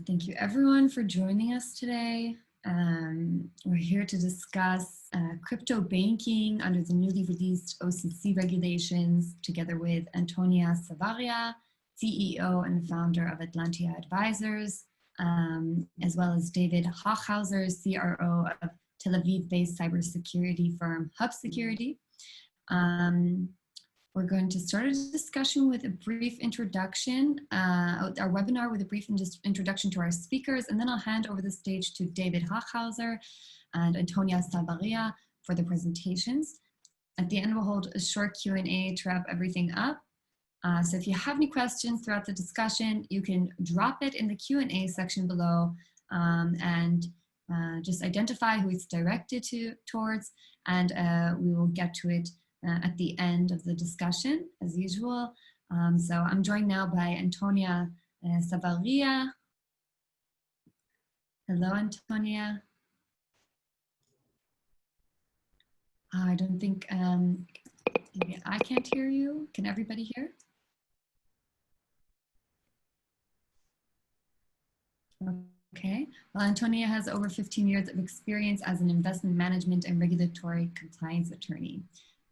Thank you everyone for joining us today. We're here to discuss crypto banking under the newly released OCC regulations together with Antonia Savaria, CEO and founder of Atlantia Advisers, as well as David Hochhauser, CRO of Tel Aviv-based cybersecurity firm Hub Security. We're going to start a discussion with a brief introduction, our webinar with a brief introduction to our speakers, and then I'll hand over the stage to David Hochhauser and Antonia Savaria for the presentations. At the end, we'll hold a short Q&A to wrap everything up. So if you have any questions throughout the discussion, you can drop it in the Q&A section below and just identify who it's directed towards, and we will get to it at the end of the discussion, as usual. So I'm joined now by Antonia Savaria. Hello, Antonia. I don't think, maybe I can't hear you. Can everybody hear? Okay. Well, Antonia has over 15 years of experience as an investment management and regulatory compliance attorney,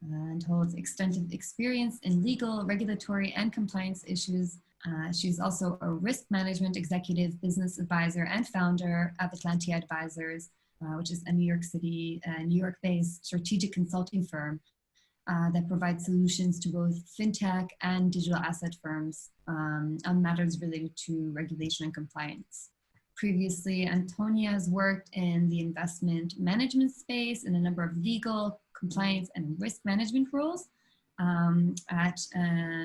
and holds extensive experience in legal, regulatory, and compliance issues. She's also a risk management executive, business advisor, and founder of Atlantia Advisers, which is a New York-based strategic consulting firm that provides solutions to both fintech and digital asset firms on matters related to regulation and compliance. Previously, Antonia has worked in the investment management space in a number of legal, compliance, and risk management roles at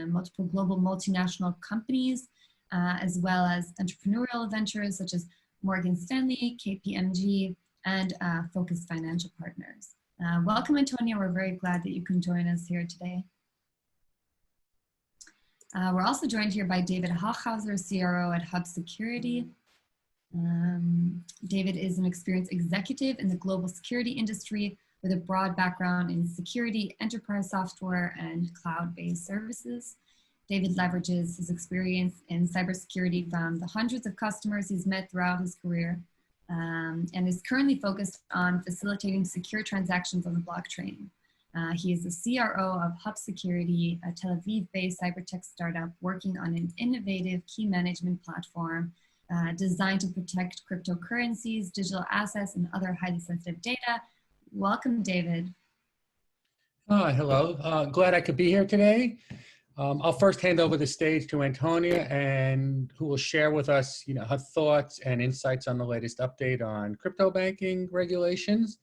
multiple global multinational companies, as well as entrepreneurial ventures such as Morgan Stanley, KPMG, and Focus Financial Partners. Welcome, Antonia. We're very glad that you can join us here today. We're also joined here by David Hochhauser, CRO at Hub Security. David is an experienced executive in the global security industry with a broad background in security, enterprise software, and cloud-based services. David leverages his experience in cybersecurity from the hundreds of customers he's met throughout his career, and is currently focused on facilitating secure transactions on the blockchain. He is the CRO of Hub Security, a Tel Aviv-based cybertech startup working on an innovative key management platform designed to protect cryptocurrencies, digital assets, and other highly sensitive data. Welcome, David. Hello, glad I could be here today. I'll first hand over the stage to Antonia, and who will share with us, her thoughts and insights on the latest update on crypto banking regulations.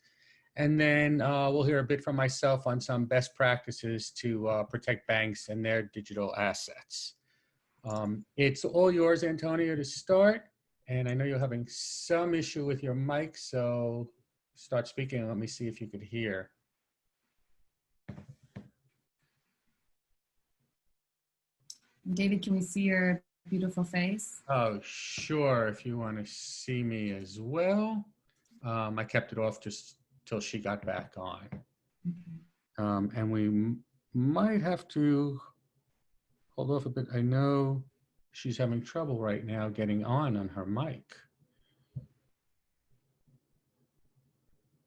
And then we'll hear a bit from myself on some best practices to protect banks and their digital assets. It's all yours, Antonia, to start. And I know you're having some issue with your mic, so start speaking and let me see if you could hear. David, can we see your beautiful face? Oh, sure, if you want to see me as well. I kept it off just till she got back on. Okay. And we might have to hold off a bit. I know she's having trouble right now getting on her mic.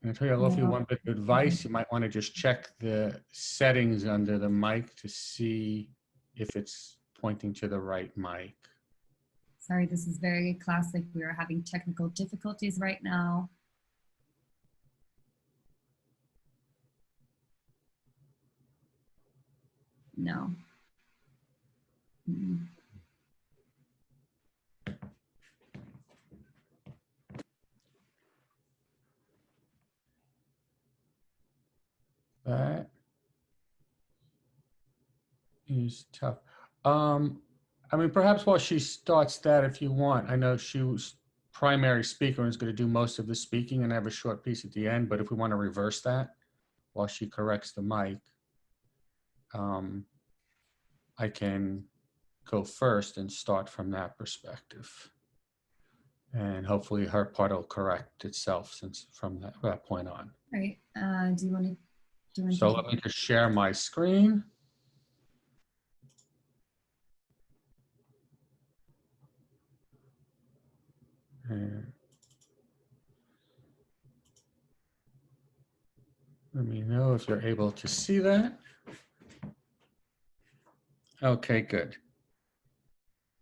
And I'll tell you, I'll offer you one bit of advice. You might want to just check the settings under the mic to see if it's pointing to the right mic. Sorry, this is very classic. We are having technical difficulties right now. No. Mm-mm. That is tough. I mean, perhaps while she starts that, if you want, I know she was primary speaker and is going to do most of the speaking and have a short piece at the end, but if we want to reverse that while she corrects the mic, I can go first and start from that perspective. And hopefully her part will correct itself since from that point on. Right. Do you want to do anything? So let me just share my screen. Let me know if you're able to see that. Okay, good.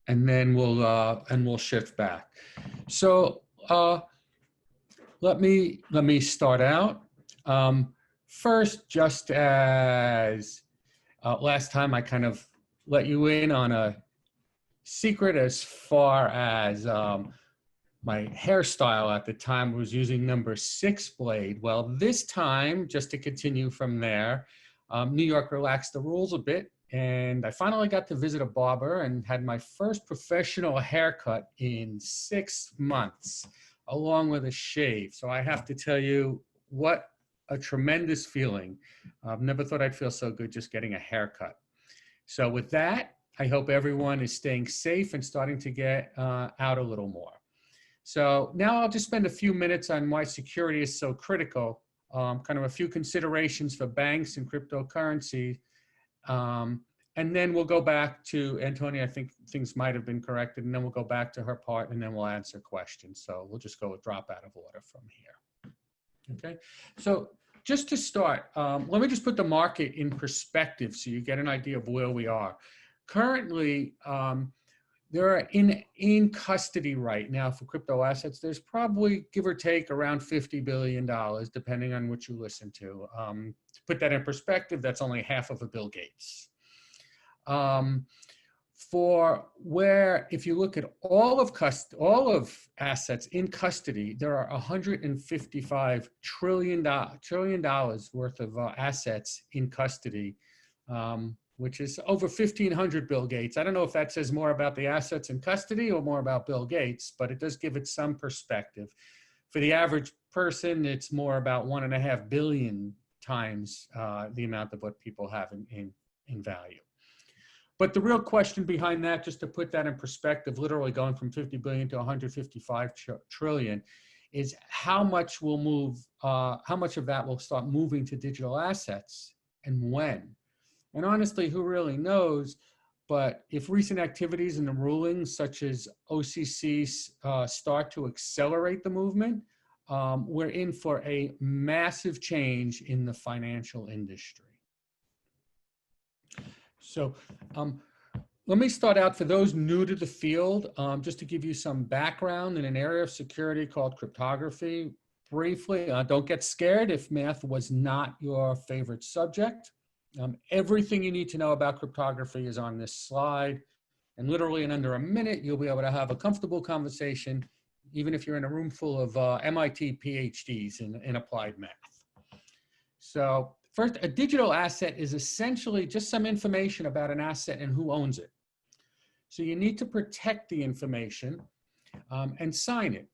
And then we'll shift back. So let me start out. First, just as last time, I kind of let you in on a secret as far as my hairstyle at the time was using number 6 blade. Well, this time, just to continue from there, New York relaxed the rules a bit, and I finally got to visit a barber and had my first professional haircut in 6 months, along with a shave. So I have to tell you, what a tremendous feeling. I've never thought I'd feel so good just getting a haircut. So with that, I hope everyone is staying safe and starting to get out a little more. So now I'll just spend a few minutes on why security is so critical, kind of a few considerations for banks and cryptocurrency. And then we'll go back to Antonia. I think things might have been corrected, and then we'll go back to her part, and then we'll answer questions. So we'll just go with drop out of order from here. Okay, so just to start, let me just put the market in perspective so you get an idea of where we are. Currently, there are in custody right now for crypto assets, there's probably, give or take, around $50 billion, depending on what you listen to. To put that in perspective, that's only half of a Bill Gates. If you look at all of assets in custody, there are $155 trillion worth of assets in custody, which is over 1,500 Bill Gates. I don't know if that says more about the assets in custody or more about Bill Gates, but it does give it some perspective. For the average person, it's more about 1.5 billion times the amount of what people have in value. But the real question behind that, just to put that in perspective, literally going from 50 billion to 155 trillion, is how much will move, how much of that will start moving to digital assets and when? And honestly, who really knows? But if recent activities and the rulings, such as OCC, start to accelerate the movement, we're in for a massive change in the financial industry. So let me start out, for those new to the field, just to give you some background in an area of security called cryptography. Briefly, don't get scared if math was not your favorite subject. Everything you need to know about cryptography is on this slide. And literally in under a minute, you'll be able to have a comfortable conversation, even if you're in a room full of MIT PhDs in applied math. So first, a digital asset is essentially just some information about an asset and who owns it. So you need to protect the information and sign it.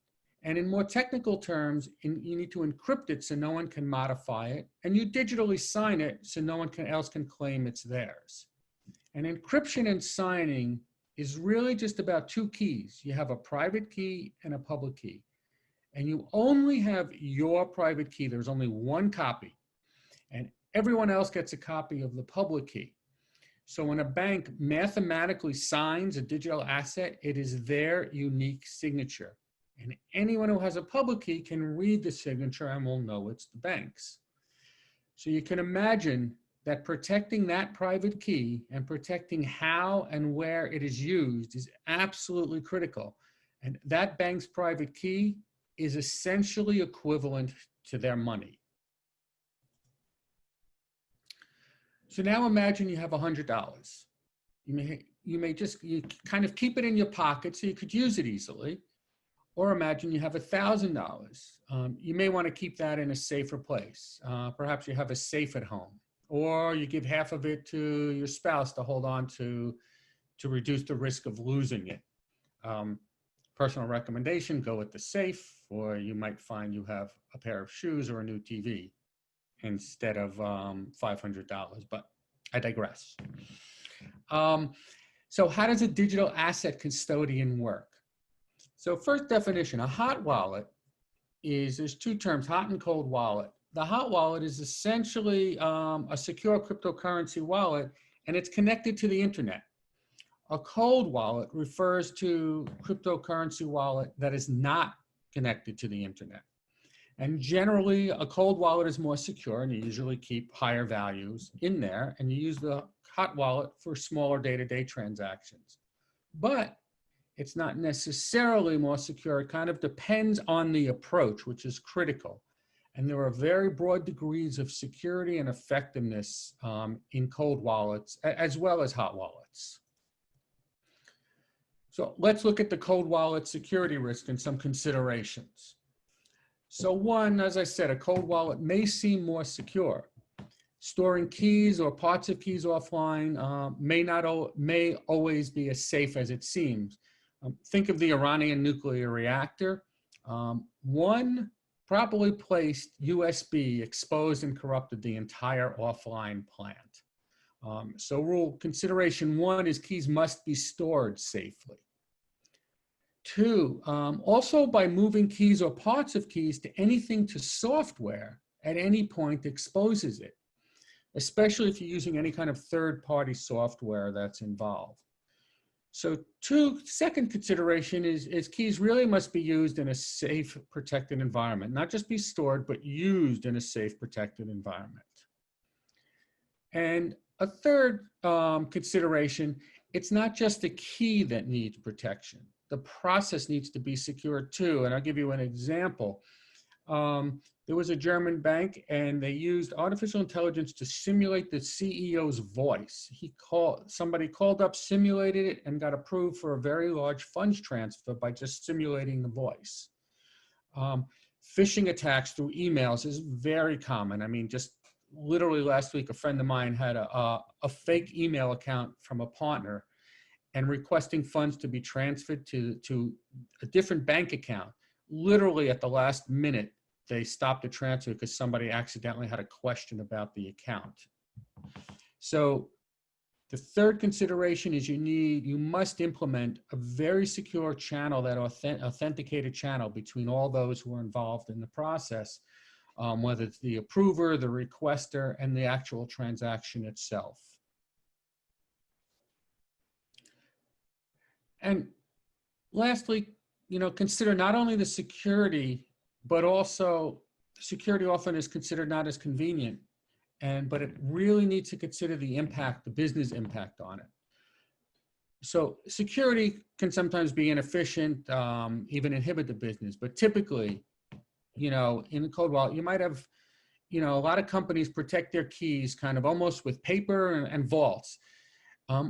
And in more technical terms, you need to encrypt it so no one can modify it. And you digitally sign it so no one else can claim it's theirs. And encryption and signing is really just about 2 keys. You have a private key and a public key. And you only have your private key. There's only one copy. And everyone else gets a copy of the public key. So when a bank mathematically signs a digital asset, it is their unique signature. And anyone who has a public key can read the signature and will know it's the bank's. So you can imagine that protecting that private key and protecting how and where it is used is absolutely critical. And that bank's private key is essentially equivalent to their money. So now imagine you have $100. You kind of keep it in your pocket so you could use it easily. Or imagine you have $1,000. You may want to keep that in a safer place. Perhaps you have a safe at home, or you give half of it to your spouse to hold on to reduce the risk of losing it. Personal recommendation, go with the safe, or you might find you have a pair of shoes or a new TV instead of $500, but I digress. So how does a digital asset custodian work? So first definition, a hot wallet is, there's 2 terms, hot and cold wallet. The hot wallet is essentially a secure cryptocurrency wallet, and it's connected to the internet. A cold wallet refers to cryptocurrency wallet that is not connected to the internet. And generally, a cold wallet is more secure, and you usually keep higher values in there, and you use the hot wallet for smaller day-to-day transactions. But it's not necessarily more secure. It kind of depends on the approach, which is critical. And there are very broad degrees of security and effectiveness in cold wallets, as well as hot wallets. So let's look at the cold wallet security risk and some considerations. So one, as I said, a cold wallet may seem more secure. Storing keys or parts of keys offline may always be as safe as it seems. Think of the Iranian nuclear reactor. One properly placed USB exposed and corrupted the entire offline plant. So consideration one is keys must be stored safely. Two, also by moving keys or parts of keys to anything to software at any point exposes it, especially if you're using any kind of third-party software that's involved. So second consideration is keys really must be used in a safe, protected environment, not just be stored, but used in a safe, protected environment. And a third consideration, it's not just the key that needs protection. The process needs to be secure too. And I'll give you an example. There was a German bank, and they used artificial intelligence to simulate the CEO's voice. Somebody called up, simulated it, and got approved for a very large funds transfer by just simulating the voice. Phishing attacks through emails is very common. I mean, just literally last week, a friend of mine had a fake email account from a partner and requesting funds to be transferred to a different bank account. Literally at the last minute, they stopped the transfer because somebody accidentally had a question about the account. So the third consideration is you must implement a very secure channel, that authenticated channel between all those who are involved in the process, whether it's the approver, the requester, and the actual transaction itself. And lastly, consider not only the security, but also security often is considered not as convenient, but it really needs to consider the impact, the business impact on it. So security can sometimes be inefficient, even inhibit the business, but typically, in the cold wallet, you might have, a lot of companies protect their keys kind of almost with paper and vaults,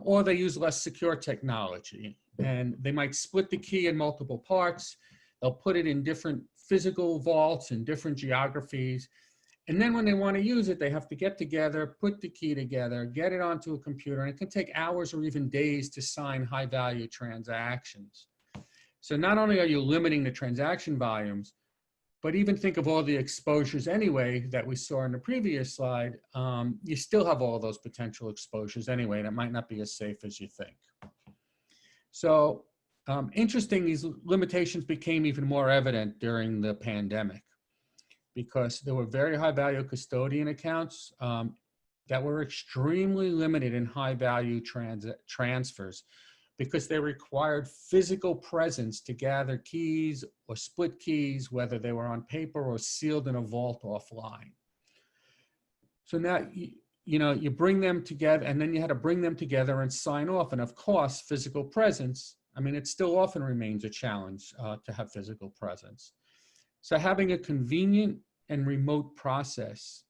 or they use less secure technology. And they might split the key in multiple parts. They'll put it in different physical vaults in different geographies. And then when they want to use it, they have to get together, put the key together, get it onto a computer, and it can take hours or even days to sign high-value transactions. So not only are you limiting the transaction volumes, but even think of all the exposures anyway that we saw in the previous slide, you still have all those potential exposures anyway, and it might not be as safe as you think. So interesting, these limitations became even more evident during the pandemic because there were very high value custodian accounts that were extremely limited in high value transfers because they required physical presence to gather keys or split keys, whether they were on paper or sealed in a vault offline. So now, you bring them together, and then you had to bring them together and sign off. And of course, physical presence, I mean, it still often remains a challenge to have physical presence. So having a convenient and remote process,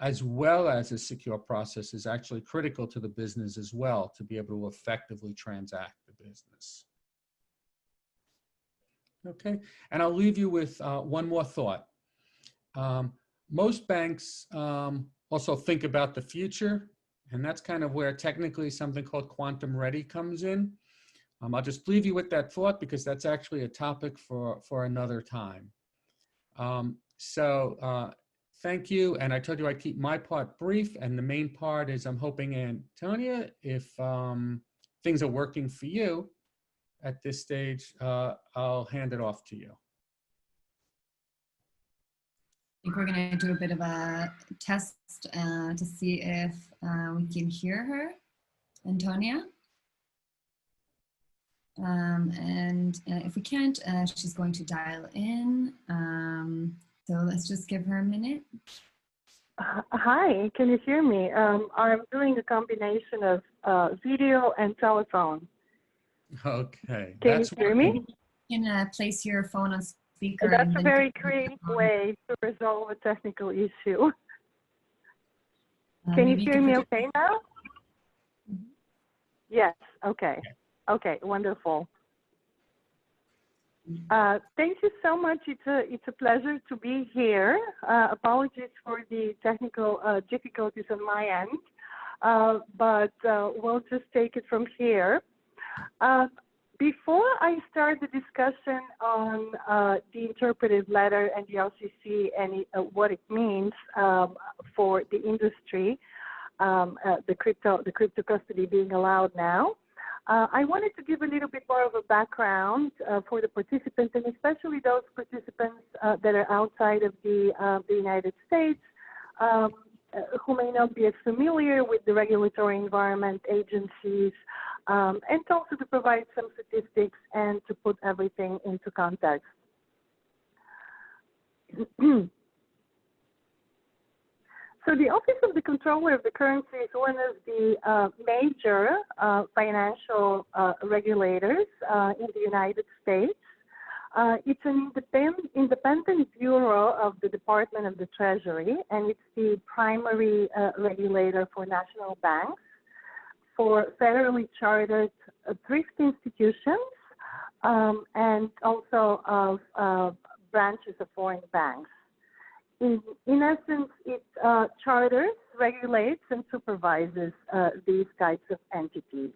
as well as a secure process is actually critical to the business as well to be able to effectively transact the business. Okay, and I'll leave you with one more thought. Most banks also think about the future, and that's kind of where technically something called quantum ready comes in. I'll just leave you with that thought because that's actually a topic for another time. Thank you, and I told you I'd keep my part brief, and the main part is I'm hoping, Antonia, if things are working for you at this stage, I'll hand it off to you. I think we're going to do a bit of a test to see if we can hear her. Antonia? And if we can't, she's going to dial in. So let's just give her a minute. Hi, can you hear me? I'm doing a combination of video and telephone. Okay. Can you hear me? You can place your phone on speaker. That's a very creative way to resolve a technical issue. Can you hear me okay now? Mm-hmm. Yes, okay. Okay, wonderful. Thank you so much. It's a pleasure to be here. Apologies for the technical difficulties on my end, but we'll just take it from here. Before I start the discussion on the interpretive letter and the LCC and what it means for the industry, the crypto custody being allowed now, I wanted to give a little bit more of a background for the participants, and especially those participants that are outside of the United States, who may not be as familiar with the regulatory environment, agencies, and also to provide some statistics and to put everything into context. So the Office of the Comptroller of the Currency is one of the major financial regulators in the United States. It's an independent bureau of the Department of the Treasury, and it's the primary regulator for national banks, for federally chartered thrift institutions, and also of branches of foreign banks. In essence, it charters, regulates, and supervises these types of entities.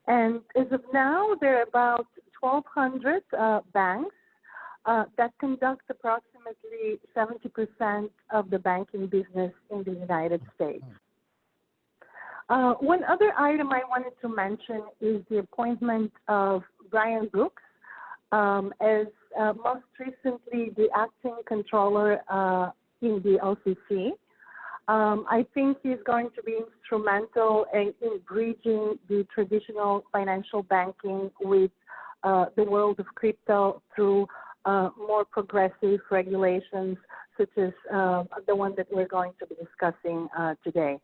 And as of now, there are about 1,200 banks that conduct approximately 70% of the banking business in the United States. One other item I wanted to mention is the appointment of Brian Brooks as most recently the acting controller in the OCC. I think he's going to be instrumental in bridging the traditional financial banking with the world of crypto through more progressive regulations, such as the one that we're going to be discussing today.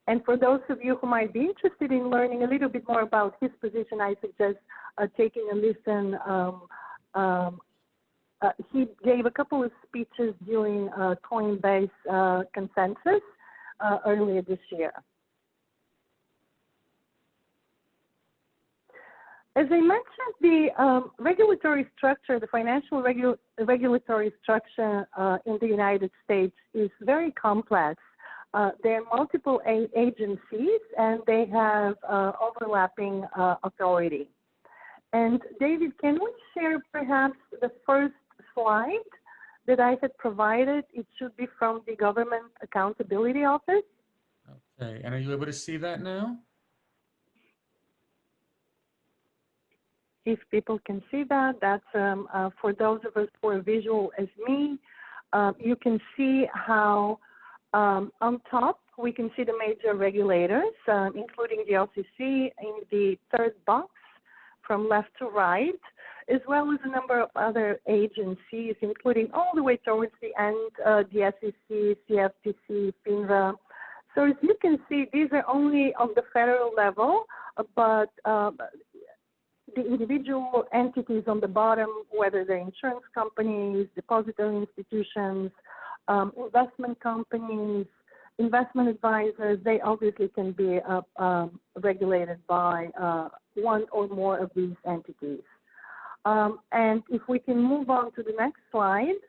And for those of you who might be interested in learning a little bit more about his position, I suggest taking a listen. He gave a couple of speeches during Coinbase Consensus earlier this year. As I mentioned, the regulatory structure, the financial regulatory structure in the United States is very complex. There are multiple agencies, and they have overlapping authority. And David, can we share perhaps the first slide that I had provided? It should be from the Government Accountability Office. Okay, and are you able to see that now? If people can see that, that's for those of us who are visual as me, you can see how on top we can see the major regulators, including the LCC in the third box from left to right, as well as a number of other agencies, including all the way towards the end, the SEC, CFTC, FINRA. So as you can see, these are only on the federal level, but the individual entities on the bottom, whether they're insurance companies, depository institutions, investment companies, investment advisors, they obviously can be regulated by one or more of these entities. And if we can move on to the next slide.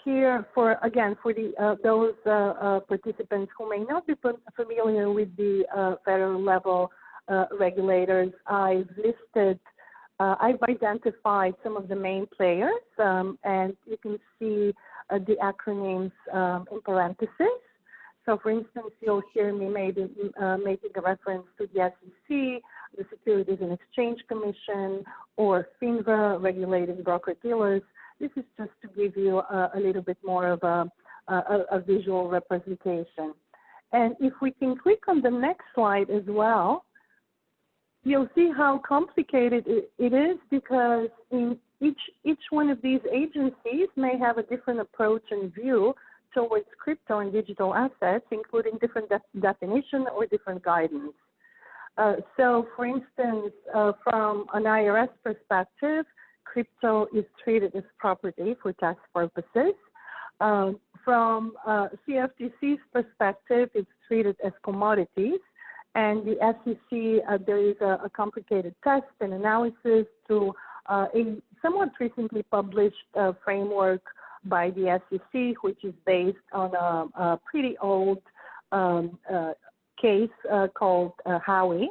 Here, for the those participants who may not be familiar with the federal level regulators, I've identified some of the main players, and you can see the acronyms in parentheses. So, for instance, you'll hear me maybe making a reference to the SEC, the Securities and Exchange Commission, or FINRA, regulating broker-dealers. This is just to give you a little bit more of a visual representation. And if we can click on the next slide as well, you'll see how complicated it is, because in each one of these agencies may have a different approach and view towards crypto and digital assets, including different definition or different guidance. So for instance, from an IRS perspective, crypto is treated as property for tax purposes. From CFTC's perspective, it's treated as commodities. And the SEC, there is a complicated test and analysis to a somewhat recently published framework by the SEC, which is based on a pretty old case called Howey.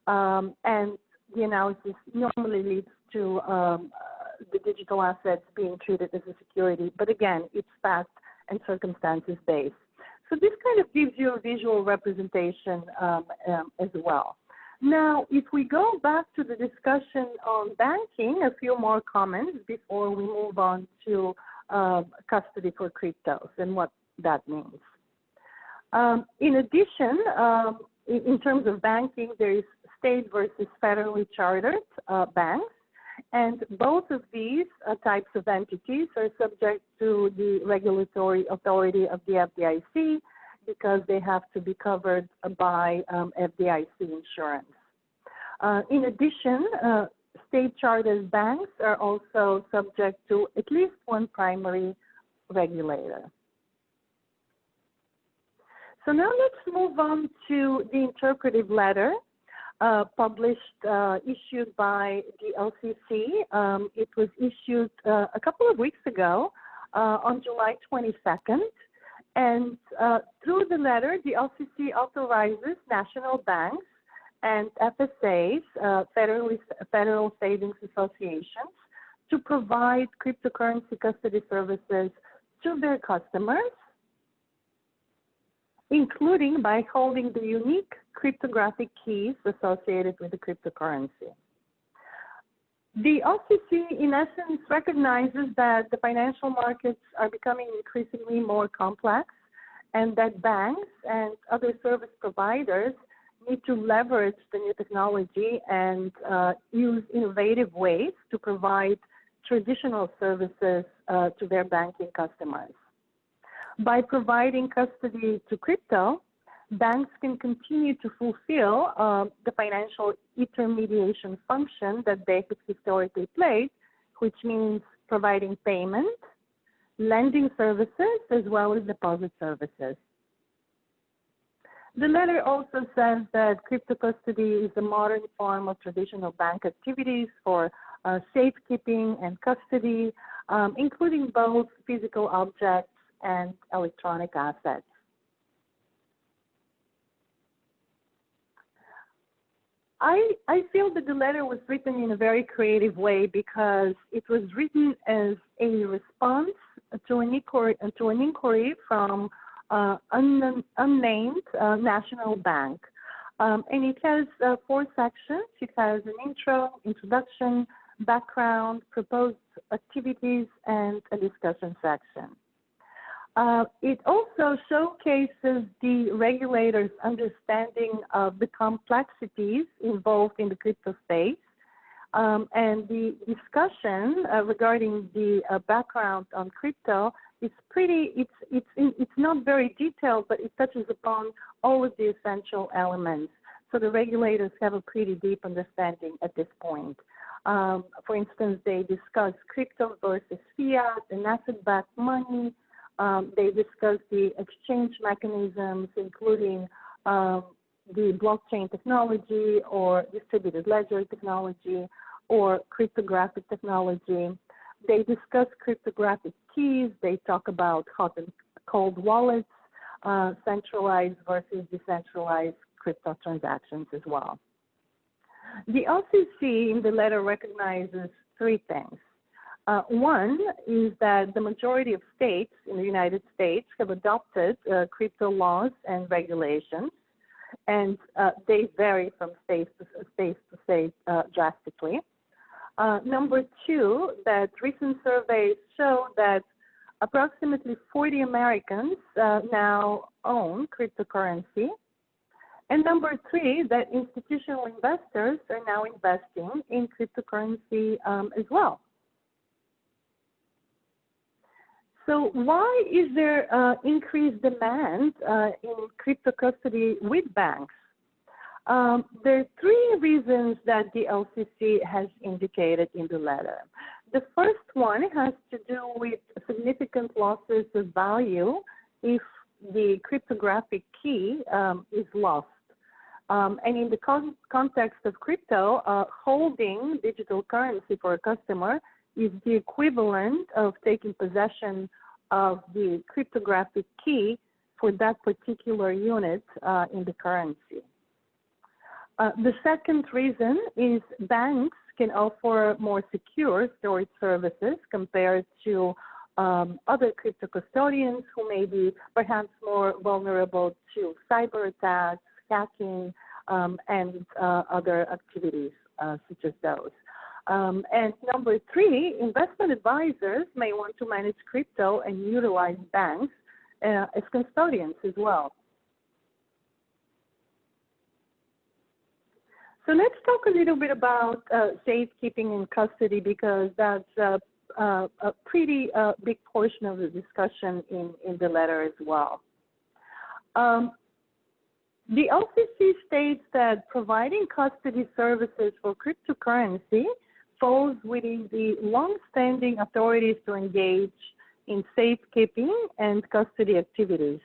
And the analysis normally leads to the digital assets being treated as a security. But again, it's fact and circumstances based. So this kind of gives you a visual representation as well. Now, if we go back to the discussion on banking, a few more comments before we move on to custody for cryptos and what that means. In addition, in terms of banking, there is state versus federally chartered banks. And both of these types of entities are subject to the regulatory authority of the FDIC because they have to be covered by FDIC insurance. In addition, state chartered banks are also subject to at least one primary regulator. So now let's move on to the interpretive letter issued by the LCC. It was issued a couple of weeks ago on July 22nd. And through the letter, the LCC authorizes national banks and FSAs, Federal Savings Associations, to provide cryptocurrency custody services to their customers, including by holding the unique cryptographic keys associated with the cryptocurrency. The LCC, in essence, recognizes that the financial markets are becoming increasingly more complex and that banks and other service providers need to leverage the new technology and use innovative ways to provide traditional services to their banking customers. By providing custody to crypto, banks can continue to fulfill the financial intermediation function that they have historically played, which means providing payment, lending services, as well as deposit services. The letter also says that crypto custody is a modern form of traditional bank activities for safekeeping and custody, including both physical objects and electronic assets. I feel that the letter was written in a very creative way because it was written as a response to an inquiry from unnamed national bank. And it has 4 sections. It has an intro, introduction, background, proposed activities, and a discussion section. It also showcases the regulator's understanding of the complexities involved in the crypto space, and the discussion regarding the background on crypto is it's not very detailed, but it touches upon all of the essential elements. So the regulators have a pretty deep understanding at this point. For instance, they discuss crypto versus fiat and asset-backed money. They discuss the exchange mechanisms, including the blockchain technology or distributed ledger technology or cryptographic technology. They discuss cryptographic keys. They talk about hot and cold wallets, centralized versus decentralized crypto transactions as well. The LCC in the letter recognizes 3 things. One is that the majority of states in the United States have adopted crypto laws and regulations, and they vary from state to state drastically. Number 2, that recent surveys show that approximately 40 Americans now own cryptocurrency. And number 3, that institutional investors are now investing in cryptocurrency as well. So why is there increased demand in crypto custody with banks? There are 3 reasons that the LCC has indicated in the letter. The first one has to do with significant losses of value if the cryptographic key is lost. And in the context of crypto, holding digital currency for a customer is the equivalent of taking possession of the cryptographic key for that particular unit in the currency. The second reason is banks can offer more secure storage services compared to other crypto custodians who may be perhaps more vulnerable to cyber attacks, hacking, and other activities such as those. And number 3, investment advisors may want to manage crypto and utilize banks as custodians as well. So let's talk a little bit about safekeeping and custody, because that's a pretty big portion of the discussion in the letter as well. The LCC states that providing custody services for cryptocurrency falls within the long-standing authorities to engage in safekeeping and custody activities,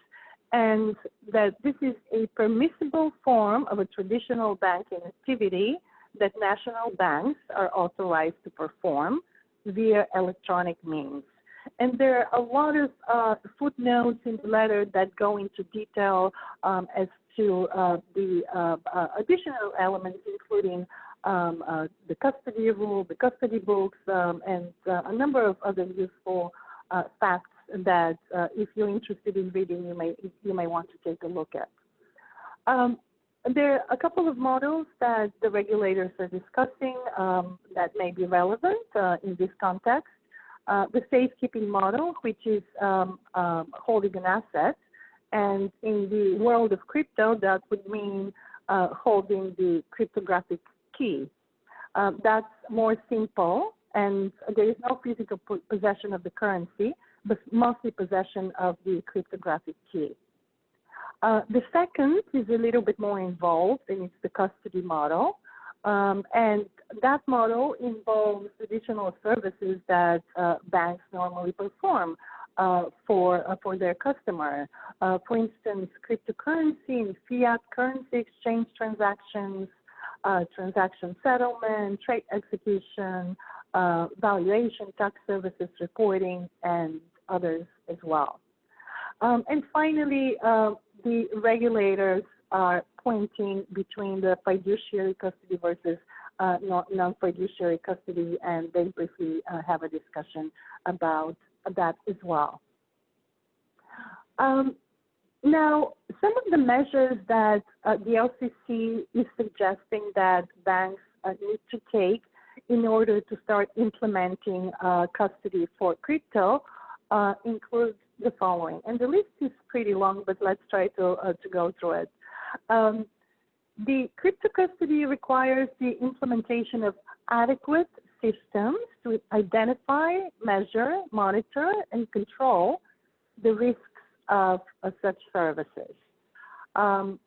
and that this is a permissible form of a traditional banking activity that national banks are authorized to perform via electronic means. And there are a lot of footnotes in the letter that go into detail as to the additional elements, including the custody rule, the custody books, and a number of other useful facts that if you're interested in reading, you may want to take a look at. There are a couple of models that the regulators are discussing that may be relevant in this context. The safekeeping model, which is holding an asset, and in the world of crypto, that would mean holding the cryptographic key. That's more simple, and there is no physical possession of the currency, but mostly possession of the cryptographic key. The second is a little bit more involved, and it's the custody model. And that model involves additional services that banks normally perform for their customer. For instance, cryptocurrency and fiat currency exchange transactions, transaction settlement, trade execution, valuation, tax services reporting, and others as well. And finally, the regulators are pointing between the fiduciary custody versus non-fiduciary custody, and they briefly have a discussion about that as well. Now, some of the measures that the LCC is suggesting that banks need to take in order to start implementing custody for crypto include the following. And the list is pretty long, but let's try to go through it. The crypto custody requires the implementation of adequate systems to identify, measure, monitor, and control the risks of such services. The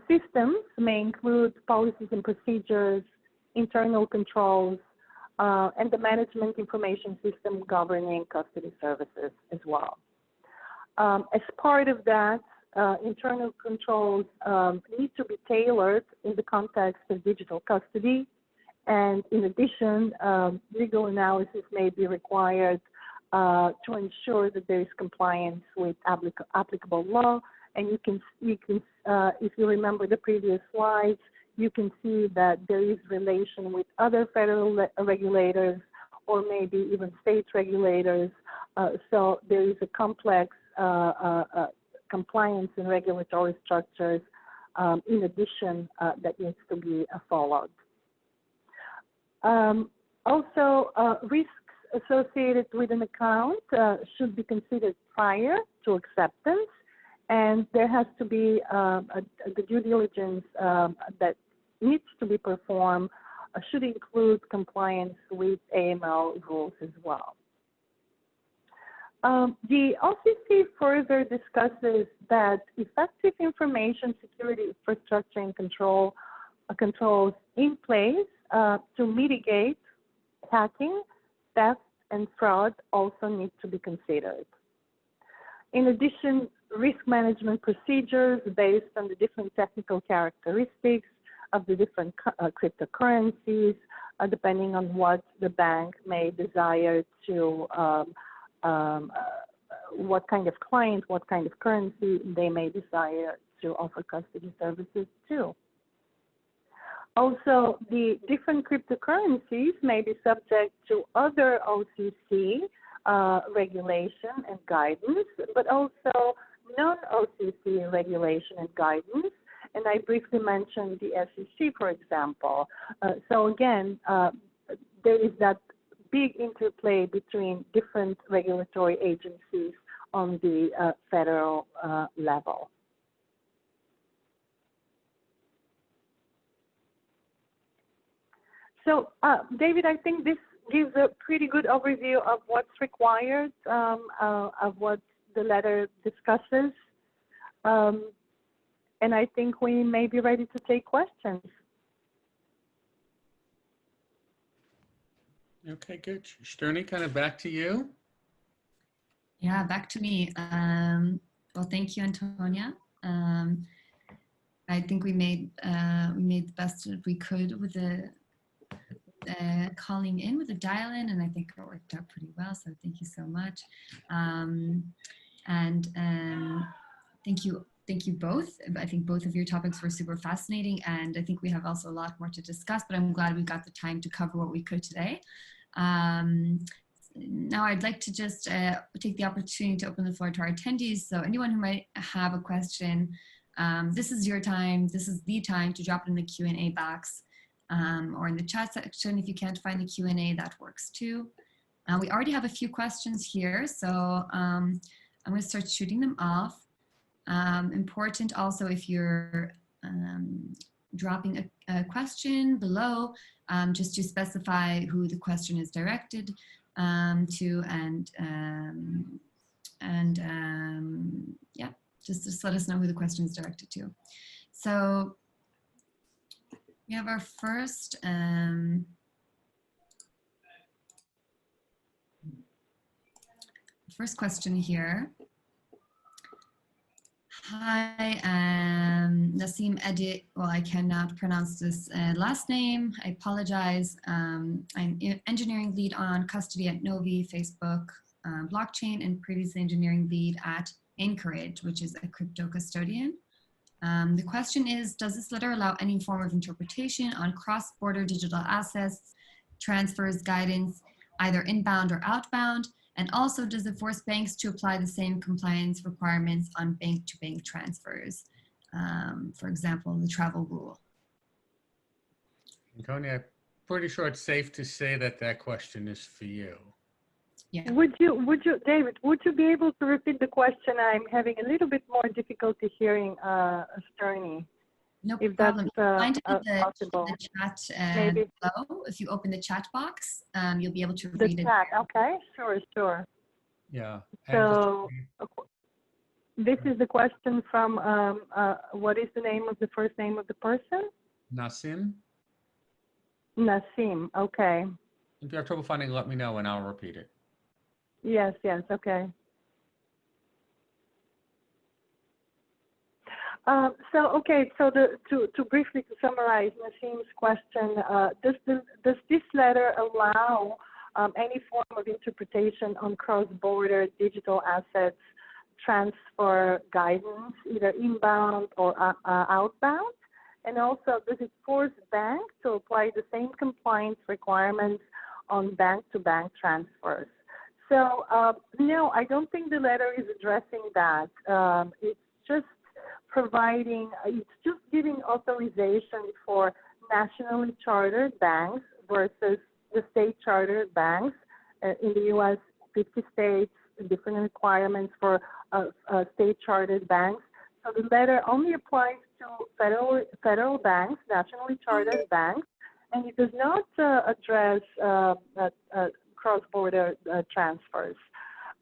systems may include policies and procedures, internal controls, and the management information system governing custody services as well. As part of that, internal controls need to be tailored in the context of digital custody, and in addition, legal analysis may be required to ensure that there is compliance with applicable law. And you can, if you remember the previous slides, you can see that there is relation with other federal regulators or maybe even state regulators. So there is a complex compliance and regulatory structures in addition that needs to be followed. Also, risks associated with an account should be considered prior to acceptance, and there has to be the due diligence that needs to be performed should include compliance with AML rules as well. The OCC further discusses that effective information security infrastructure and controls in place to mitigate hacking, theft, and fraud also need to be considered. In addition, risk management procedures based on the different technical characteristics of the different cryptocurrencies, depending on what the bank may desire to, what kind of client, what kind of currency they may desire to offer custody services to. Also, the different cryptocurrencies may be subject to other OCC regulation and guidance, but also non-OCC regulation and guidance. And I briefly mentioned the SEC, for example. So again, there is that big interplay between different regulatory agencies on the federal level. So, David, I think this gives a pretty good overview of what's required, of what the letter discusses. And I think we may be ready to take questions. Okay, good. Shterny, kind of back to you. Yeah, back to me. Well, thank you, Antonia. I think we made the best that we could with the calling in, with the dial-in, and I think it worked out pretty well. So thank you so much, thank you both. I think both of your topics were super fascinating, and I think we have also a lot more to discuss. But I'm glad we got the time to cover what we could today. Now I'd like to just take the opportunity to open the floor to our attendees. So anyone who might have a question, this is your time. This is the time to drop it in the Q&A box or in the chat section. If you can't find the Q&A, that works too. We already have a few questions here, so I'm going to start shooting them off. Important also, if you're dropping a question below, just to specify who the question is directed to, yeah, just let us know who the question is directed to. So we have our first question here. Hi, Nassim Edit. Well, I cannot pronounce this last name. I apologize. I'm engineering lead on custody at Novi, Facebook, blockchain, and previously engineering lead at Anchorage, which is a crypto custodian. The question is, does this letter allow any form of interpretation on cross-border digital assets, transfers, guidance, either inbound or outbound? And also, does it force banks to apply the same compliance requirements on bank-to-bank transfers? For example, the travel rule. Antonia, I'm pretty sure it's safe to say that that question is for you. Yeah. Would you, David, would you be able to repeat the question? I'm having a little bit more difficulty hearing Shterny. No if problem. that's Find it in possible. the chat Maybe. below. If you open the chat box, you'll be able to The read it. chat, okay, sure. Yeah. So this is the question from, what is the name of the first name of the person? Nassim. Nassim, okay. If you have trouble finding, let me know and I'll repeat it. Yes, okay. So to briefly summarize Nassim's question, does this letter allow any form of interpretation on cross-border digital assets transfer guidance, either inbound or outbound? And also, does it force banks to apply the same compliance requirements on bank-to-bank transfers? So no, I don't think the letter is addressing that. It's just giving authorization for nationally chartered banks versus the state chartered banks in the U.S., 50 states, different requirements for state chartered banks. So the letter only applies to federal banks, nationally chartered banks, and it does not address cross-border transfers.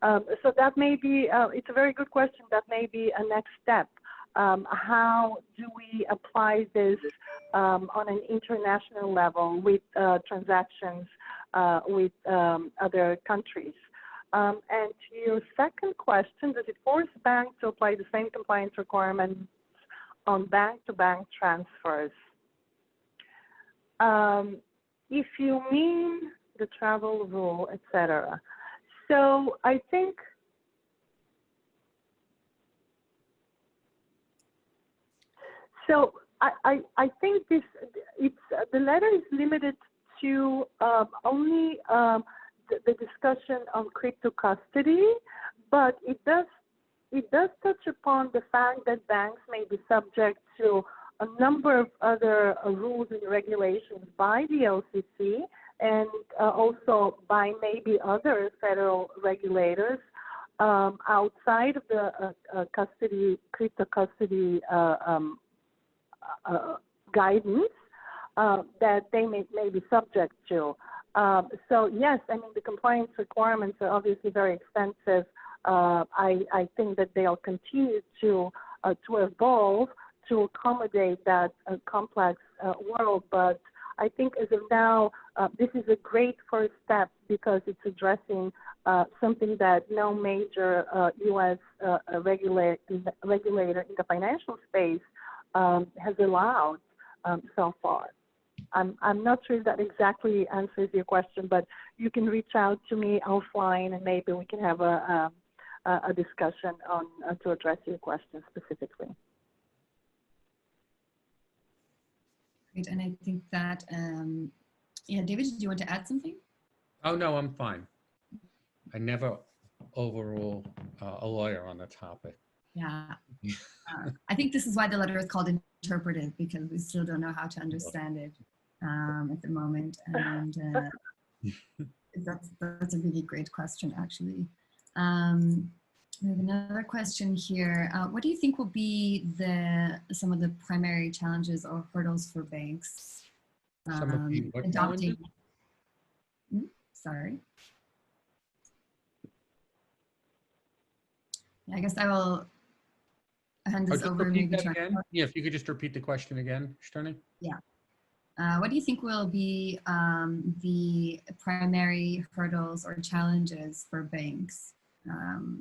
So that may be, it's a very good question. That may be a next step. How do we apply this on an international level with transactions with other countries? And to your second question, does it force banks to apply the same compliance requirements on bank-to-bank transfers? If you mean the travel rule, etc. So I think I think this the letter is limited to only the discussion on crypto custody, but it does touch upon the fact that banks may be subject to a number of other rules and regulations by the OCC and also by maybe other federal regulators outside of the crypto custody guidance that they may be subject to. So yes, I mean, the compliance requirements are obviously very extensive. I think that they'll continue to evolve to accommodate that complex world. But I think as of now, this is a great first step because it's addressing something that no major U.S. regulator in the financial space has allowed so far. I'm not sure if that exactly answers your question, but you can reach out to me offline and maybe we can have a discussion on to address your question specifically. Great, and I think that, yeah, David, do you want to add something? Oh, no, I'm fine. I never overrule a lawyer on the topic. Yeah. I think this is why the letter is called interpretive, because we still don't know how to understand it at the moment. And that's a really great question, actually. We have another question here. What do you think will be some of the primary challenges or hurdles for banks adopting? Sorry. Yeah, I guess I will hand this over. Maybe again. Yeah, if you could just repeat the question again, Shterny. Yeah. What do you think will be the primary hurdles or challenges for banks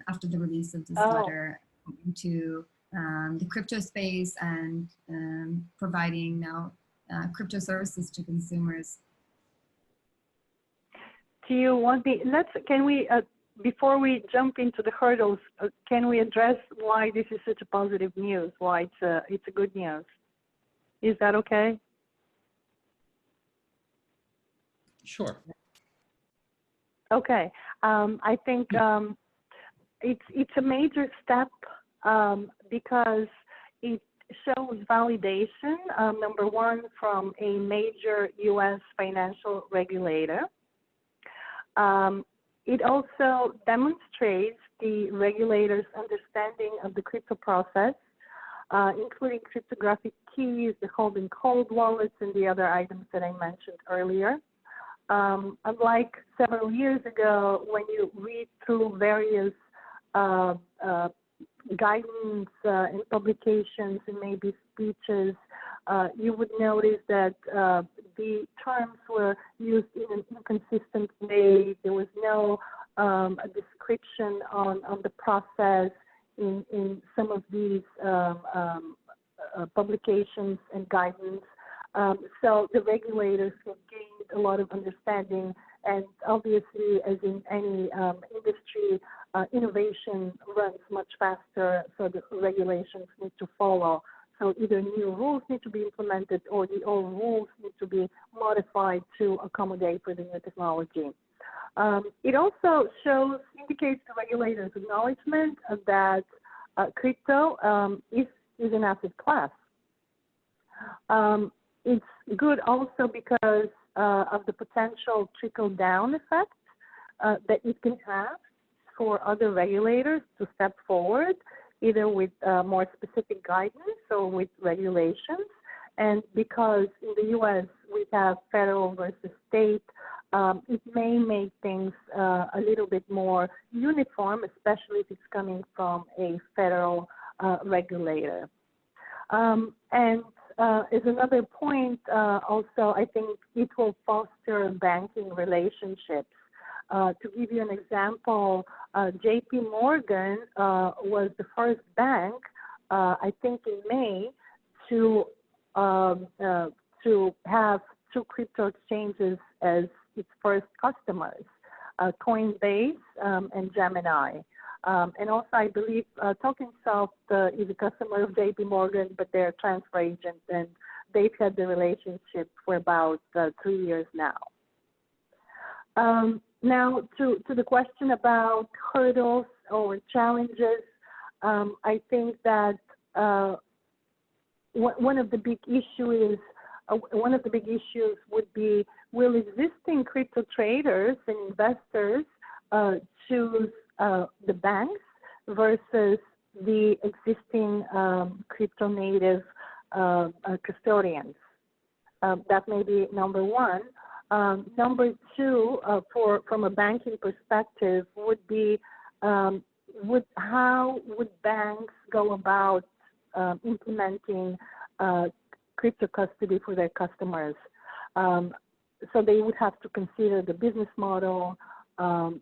after the release of this letter into the crypto space and providing now crypto services to consumers? Do you want me? Can we? Before we jump into the hurdles, can we address why this is such a positive news? Why it's a good news? Is that okay? Sure. Okay. I think it's a major step because it shows validation, number one, from a major U.S. financial regulator. It also demonstrates the regulator's understanding of the crypto process, including cryptographic keys, the holding cold wallets, and the other items that I mentioned earlier. Unlike several years ago, when you read through various guidance and publications and maybe speeches, you would notice that the terms were used in an inconsistent way. There was no description on the process in some of these publications and guidance. So the regulators have gained a lot of understanding, and obviously, as in any industry, innovation runs much faster, so the regulations need to follow. So either new rules need to be implemented or the old rules need to be modified to accommodate for the new technology. It also indicates the regulator's acknowledgement that crypto is an asset class. It's good also because of the potential trickle-down effect that it can have for other regulators to step forward, either with more specific guidance or with regulations. And because in the U.S. we have federal versus state, it may make things a little bit more uniform, especially if it's coming from a federal regulator. And as another point, also, I think it will foster banking relationships. To give you an example, J.P. Morgan was the first bank, I think in May, to have 2 crypto exchanges as its first customers, Coinbase and Gemini. And also, I believe TokenSoft is a customer of J.P. Morgan, but they're a transfer agent, and they've had the relationship for about 3 years now. Now, to the question about hurdles or challenges, I think that one of the big issues would be, will existing crypto traders and investors choose the banks versus the existing crypto native custodians? That may be number one. Number two, from a banking perspective, would be how would banks go about implementing crypto custody for their customers? So they would have to consider the business model,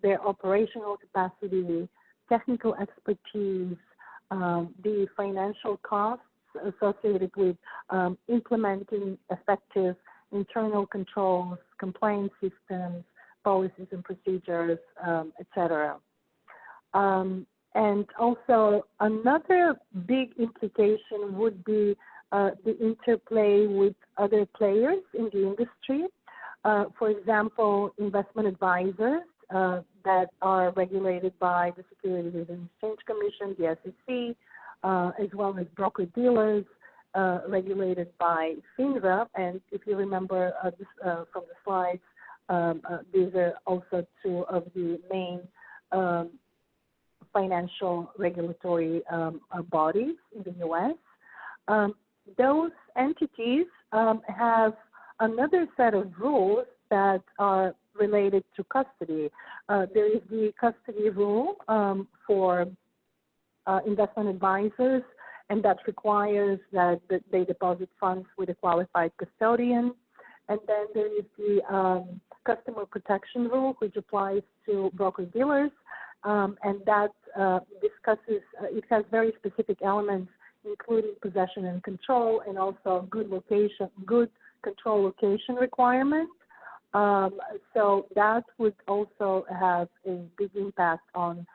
their operational capacity, technical expertise, the financial costs associated with implementing effective internal controls, compliance systems, policies and procedures, etc. And also another big implication would be the interplay with other players in the industry. For example, investment advisors that are regulated by the Securities and Exchange Commission, the SEC, as well as broker-dealers regulated by FINRA. And if you remember from the slides, these are also 2 of the main financial regulatory bodies in the U.S. Those entities have another set of rules that are related to custody. There is the custody rule for investment advisors, and that requires that they deposit funds with a qualified custodian. And then there is the customer protection rule, which applies to broker-dealers, and that discusses, it has very specific elements, including possession and control, and also good control location requirement. So that would also have a big impact on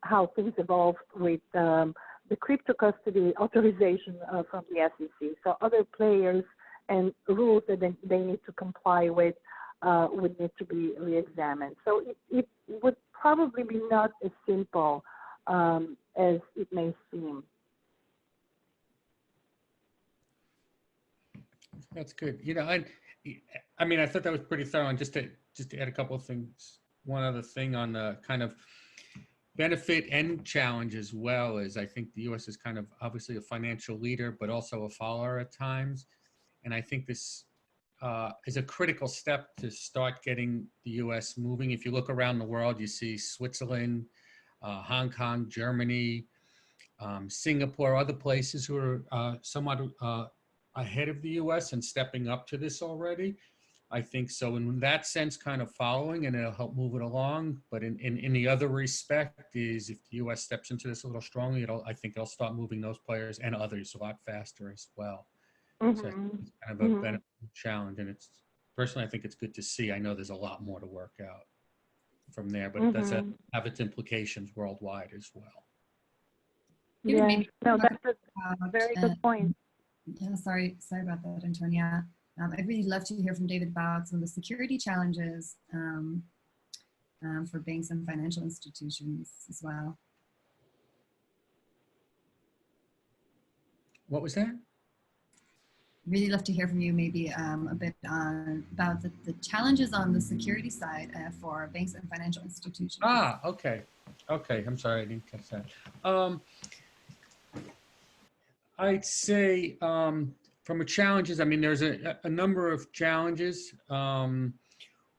how things evolve with the crypto custody authorization from the SEC. So other players and rules that they need to comply with would need to be re-examined. So it would probably be not as simple as it may seem. That's good. You know, I mean, I thought that was pretty thorough. And just to add a couple of things, one other thing on the kind of benefit and challenge as well is I think the U.S. is kind of obviously a financial leader, but also a follower at times. And I think this is a critical step to start getting the U.S. moving. If you look around the world, you see Switzerland, Hong Kong, Germany, Singapore, other places who are somewhat ahead of the U.S. and stepping up to this already. I think so in that sense, kind of following, and it'll help move it along. But in the other respect is if the U.S. steps into this a little strongly, I think it'll start moving those players and others a lot faster as well. Mm-hmm. So I think it's kind of a benefit challenge, and it's personally I think it's good to see. I know there's a lot more to work out from there, but it does have its implications worldwide as well. Yeah, no, that's a very good point. Yeah, sorry about that, Antonia. I'd really love to hear from David about some of the security challenges for banks and financial institutions as well. What was that? really love to hear from you maybe a bit about the challenges on the security side for banks and financial institutions. Ah, okay. Okay, I'm sorry, I didn't catch that. I'd say from a challenges, I mean, there's a number of challenges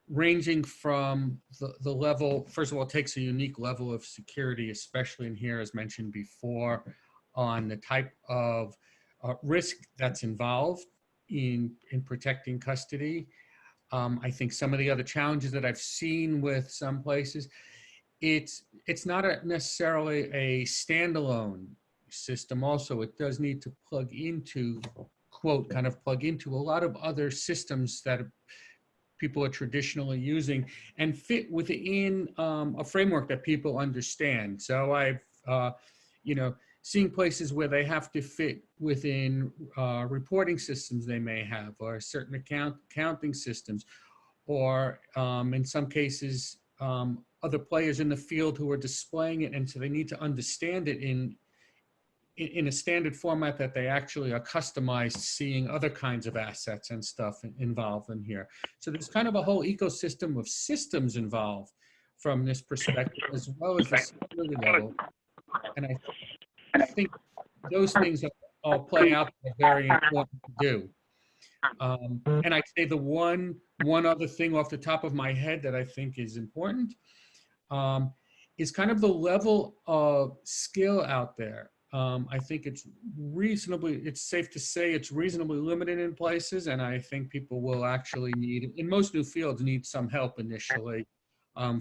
ranging from the level, first of all, it takes a unique level of security, especially in here, as mentioned before, on the type of risk that's involved in protecting custody. I think some of the other challenges that I've seen with some places, it's not necessarily a standalone system. Also, it does need to plug into, quote, kind of plug into a lot of other systems that people are traditionally using and fit within a framework that people understand. So I've, seen places where they have to fit within reporting systems they may have, or certain accounting systems, or in some cases, other players in the field who are displaying it, and so they need to understand it in a standard format that they actually are customized, seeing other kinds of assets and stuff involved in here. So there's kind of a whole ecosystem of systems involved from this perspective, as well as the security level. And I think those things all play out that are very important to do. And I'd say the one other thing off the top of my head that I think is important is kind of the level of skill out there. I think it's safe to say it's reasonably limited in places, and I think people will actually need, in most new fields, need some help initially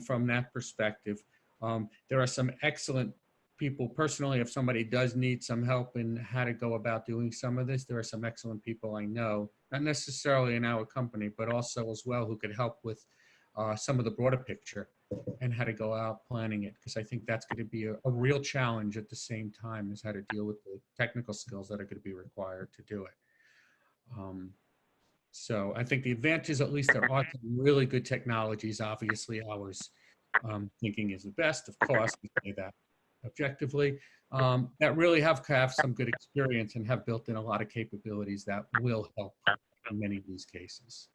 from that perspective. There are some excellent people personally, if somebody does need some help in how to go about doing some of this, there are some excellent people I know, not necessarily in our company, but also as well who could help with some of the broader picture and how to go out planning it, because I think that's going to be a real challenge at the same time as how to deal with the technical skills that are going to be required to do it. So I think the advantage is at least there are some really good technologies. Obviously, ours thinking is the best, of course, we say that objectively, that really have some good experience and have built in a lot of capabilities that will help in many of these cases.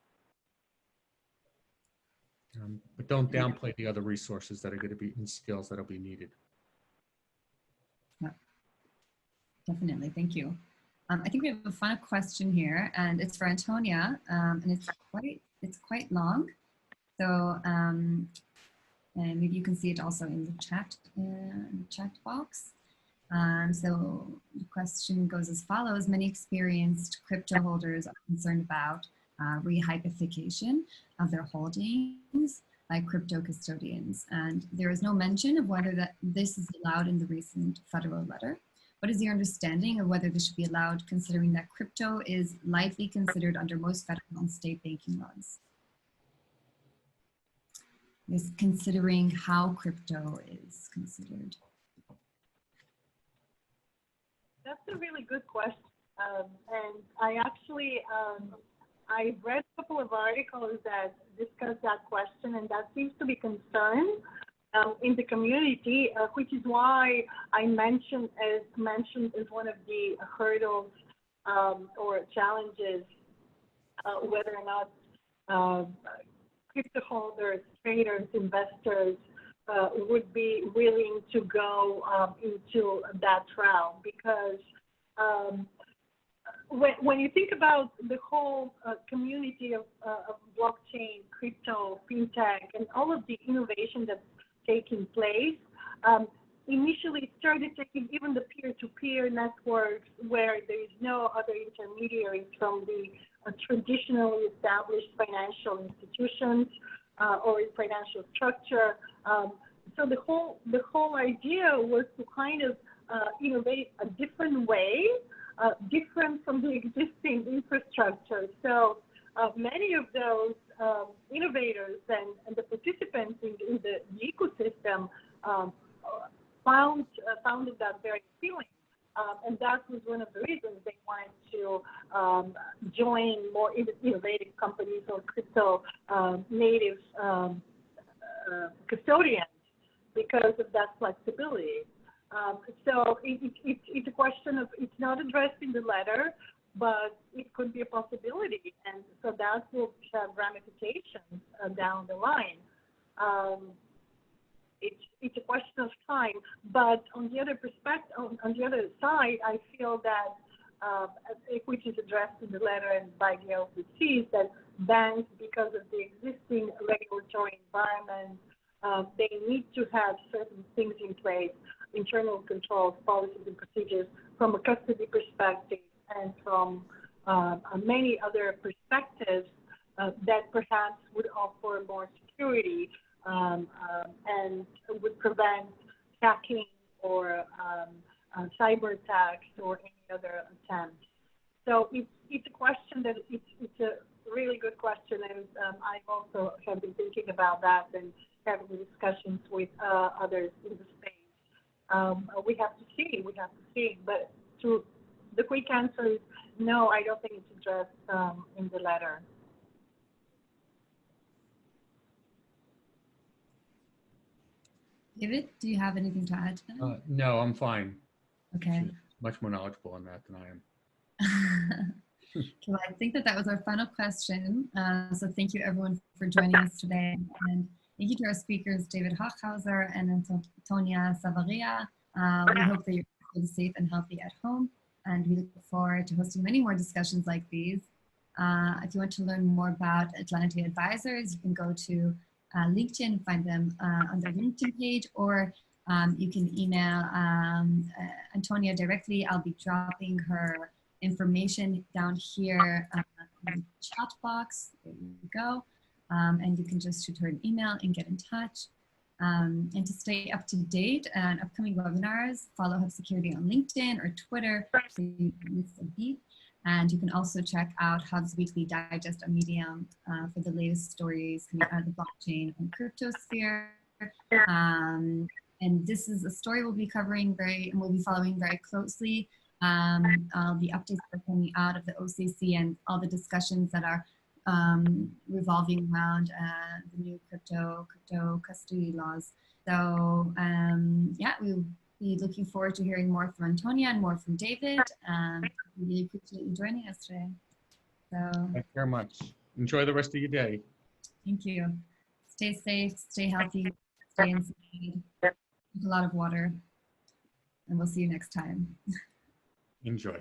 But don't downplay the other resources that are going to be and skills that will be needed. Yeah, definitely. Thank you. I think we have a final question here, and it's for Antonia, and it's quite long. So and maybe you can see it also in the chat box. So the question goes as follows: many experienced crypto holders are concerned about rehypothecation of their holdings by crypto custodians, and there is no mention of whether this is allowed in the recent federal letter. What is your understanding of whether this should be allowed, considering that crypto is lightly considered under most federal and state banking laws? Is considering how crypto is considered. That's a really good question. And I actually, I read a couple of articles that discuss that question, and that seems to be concerned in the community, which is why I mentioned as one of the hurdles or challenges, whether or not crypto holders, traders, investors would be willing to go into that realm, because when you think about the whole community of blockchain, crypto, fintech, and all of the innovation that's taking place, initially it started taking even the peer-to-peer networks where there is no other intermediaries from the traditionally established financial institutions or financial structure. So the whole idea was to kind of innovate a different way, different from the existing infrastructure. So many of those innovators and the participants in the ecosystem found that very appealing. And that was one of the reasons they wanted to join more innovative companies or crypto native custodians because of that flexibility. So it's a question of, it's not addressed in the letter, but it could be a possibility, and so that will have ramifications down the line. It's a question of time, but on the other perspective, on the other side, I feel that which is addressed in the letter and by the LCCs, that banks, because of the existing regulatory environment, they need to have certain things in place, internal controls, policies, and procedures from a custody perspective and from many other perspectives that perhaps would offer more security and would prevent hacking or cyber attacks or any other attempts. So it's a question that it's a really good question, and I also have been thinking about that and having discussions with others in the space. We have to see, but the quick answer is no, I don't think it's addressed in the letter. David, do you have anything to add to that? No, I'm fine. Okay. She's much more knowledgeable on that than I am. Okay, well, I think that was our final question. So thank you everyone for joining us today. And thank you to our speakers, David Hochhauser and Antonia Savaria. We hope that you're safe and healthy at home. And we look forward to hosting many more discussions like these. If you want to learn more about Atlantia Advisers, you can go to LinkedIn and find them on their LinkedIn page, or you can email Antonia directly. I'll be dropping her information down here in the chat box. There you go. And you can just shoot her an email and get in touch. And to stay up to date on upcoming webinars, follow Hub Security on LinkedIn or Twitter so you don't miss a beat. And you can also check out Hub's weekly digest on Medium for the latest stories coming out of the blockchain and cryptosphere. And this is a story we'll be covering we'll be following very closely. The updates that are coming out of the OCC and all the discussions that are revolving around the new crypto custody laws. So yeah, we'll be looking forward to hearing more from Antonia and more from David. We really appreciate you joining us today. So Thank you very much. Enjoy the rest of your day. thank you. Stay safe, stay healthy, stay inside, drink a lot of water, and we'll see you next time. Enjoy.